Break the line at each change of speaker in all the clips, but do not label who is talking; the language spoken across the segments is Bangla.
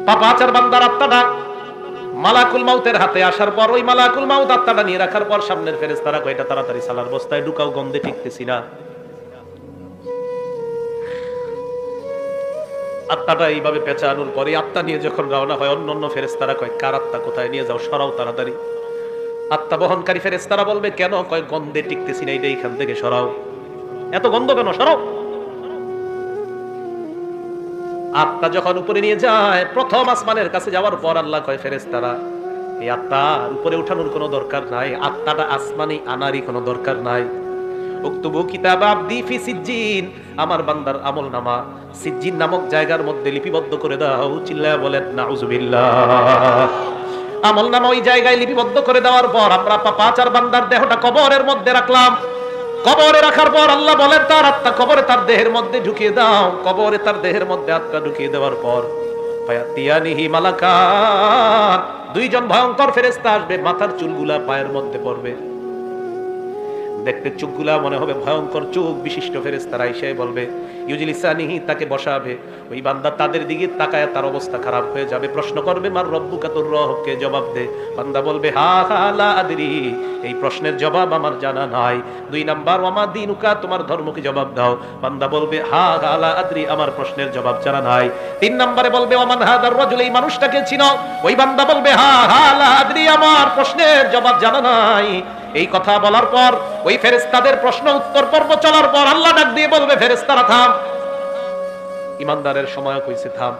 পাপাচার বান্দার আত্মাটা মালাকুল মাউতের হাতে আসার পর ওই মালাকুল মাউত আত্মাটা নিয়ে রাখার পর সামনের ফেরেশতারা কয়টা তাড়াতাড়ি সালার বস্তায় ঢুকাও, গন্ধে টিকতেছি না। আত্মাটা এইভাবে পেঁচানোর পরে আত্মা নিয়ে যখন রওনা হয়, অন্য ফেরেশতারা কয় কার আত্মা কোথায় নিয়ে যাও, সরাও তাড়াতাড়ি। আত্মা বহনকারী ফেরেশতারা বলবে কেন? কয় গন্ধে টিকতেছি না, এইটা এখান থেকে সরাও। এত গন্ধ কেন? সরাও। আত্মা যখন উপরে নিয়ে যায়, প্রথম আসমানের কাছে যাওয়ার পর আল্লাহ কয় ফেরেশতারা এই আত্মার উপরে উঠানোর কোনো দরকার নাই, আত্মাটা আসমানি আনারই কোনো দরকার নাই। উক্তুবু কিতাব আবদি ফি সিজ্জিন, আমার বান্দার আমলনামা সিজ্জিন নামক জায়গার মধ্যে লিপিবদ্ধ করে দাও। চিল্লায়া বলেন নাউজুবিল্লাহ। আমলনামা ওই জায়গায় লিপিবদ্ধ করে দেওয়ার পর আমরা পাপাচার বান্দার দেহটা কবরের মধ্যে রাখলাম। কবরে রাখার পর আল্লাহ বলেন তার আত্মা কবরে তার দেহের মধ্যে ঢুকিয়ে দাও। কবরে তার দেহের মধ্যে আত্মা ঢুকিয়ে দেওয়ার পর ফায়াতিয়ানিহি মালাকান, দুইজন ভয়ঙ্কর ফেরেশতা আসবে, মাথার চুলগুলা পায়ের মধ্যে পড়বে। দেখতে চোখগুলা মনে হবে ভয়ঙ্কর চোখ বিশিষ্ট ফেরেশতারা এসে বলবে ইউজলিসানিহি, তাকে বসাবে। ওই বান্দা তাদের দিকে তাকায়, তার অবস্থা খারাপ হয়ে যাবে। প্রশ্ন করবে মার রব্বুকা, তোর রবকে জবাব দে। বান্দা বলবে হা হা লা আদরি, এই প্রশ্নের জবাব আমার জানা নাই। দুই নাম্বার ওয়ামা দিনুকা, তোমার ধর্ম কি, জবাব দাও। বান্দা বলবে হা হা লা আদরি, আমার প্রশ্নের জবাব জানা নাই। তিন নম্বরে বলবে ওয়ামান হাদার রাজুল, এই মানুষটাকে চিনো। ওই বান্দা বলবে হা হা লা আদরি, আমার প্রশ্নের জবাব জানা নাই। এই কথা বলার পর ওই ফেরেশতাদের প্রশ্ন উত্তর পর্ব চলার পর আল্লাহ ডাক দিয়ে বলবে ফেরেশতারা থাম। ইমানদারের সময় কইছে থাম,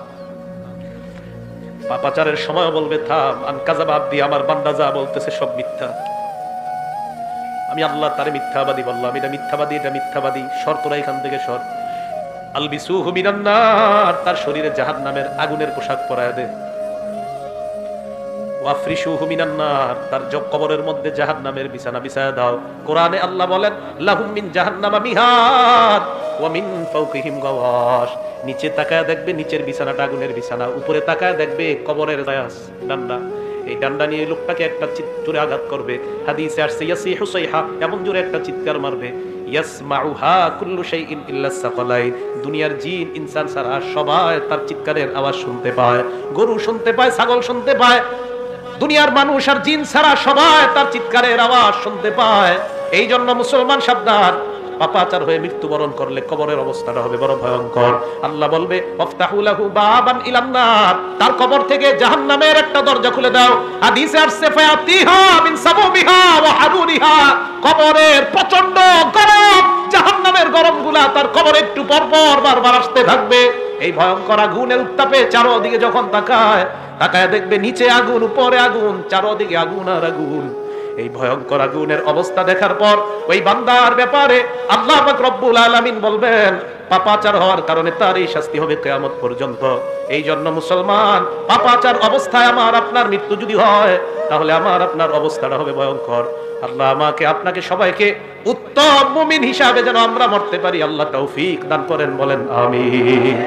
পাপাচারের সময় বলবে থাম। আনকাযাবা আবদি, আমার বান্দা যা বলতেছে সব মিথ্যা। আমি আল্লাহ তারে মিথ্যাবাদী বললাম, এটা মিথ্যাবাদী, এটা মিথ্যাবাদী, শর্তরা এখান থেকে সর। আলবিসুহু মিনান নার, তার শরীরে জাহান্নামের আগুনের পোশাক পরায় দে। ওয়াফরিশুহু মিনান নার, তার কবরের মধ্যে জাহান্নামের বিছানা বিছায়া দাও। কোরআনে আল্লাহ বলেন লাহুম মিন জাহান্নামা মিহাদ ওয়া মিন ফাওকিহিম গাওয়াশ, নিচে তাকায় দেখবে নিচের বিছানাটা আগুনের বিছানা, উপরে তাকায় দেখবে কবরের দায়াস ডান্ডা। এই ডান্ডা নিয়ে লোকটাকে একটা জোরে আঘাত করবে। হাদিসে আসছে ইয়াসিহু সাইহা, এমন জোরে একটা চিৎকার মারবে ইয়াসমাউহা কুল্লু শাইইন ইল্লা সাকালাইন, দুনিয়ার জিন ইনসান ছাড়া সবাই তার চিৎকারের আওয়াজ শুনতে পায়। গরু শুনতে পায়, ছাগল শুনতে পায়, দুনিয়ার মানুষ আর জিন ছাড়া সবাই তার চিৎকারের আওয়াজ শুনতে পায়। এই জন্য মুসলমান সাবধান, পাপাচার হয়ে মৃত্যুবরণ করলে কবরের অবস্থাটা হবে বড় ভয়ঙ্কর। আল্লাহ বলবে ওয়াফতাহু লাহু বাবান ইলান নার, তার কবর থেকে জাহান্নামের একটা দরজা খুলে দাও। হাদিসে আসছে ফায়াতিহা মিন সাবুবিহা ওয়া হারুরিহা, কবরের প্রচন্ড গরম, জাহান্নামের গরমগুলা তার কবরে একটু পর পর বারবার আসতে থাকবে। এই ভয়ঙ্কর আগুনের উত্তাপে চারদিকে যখন তাকায় দেখবে নিচে আগুন, উপরে আগুন, চারদিকে আগুন আর আগুন। এই ভয়ঙ্কর আগুনের অবস্থা দেখার পর ওই বান্দার ব্যাপারে আল্লাহ পাক রব্বুল আলামিন বলবেন পাপাচার হওয়ার কারণে তার এই শাস্তি হবে কিয়ামত পর্যন্ত। এই জন্য মুসলমান, পাপাচার অবস্থায় আমার আপনার মৃত্যু যদি হয় তাহলে আমার আপনার অবস্থাটা হবে ভয়ঙ্কর। আল্লাহ আমাকে আপনাকে সবাইকে উত্তম মুমিন হিসাবে যেন আমরা মরতে পারি আল্লাহ তৌফিক দান করেন, বলেন আমিন।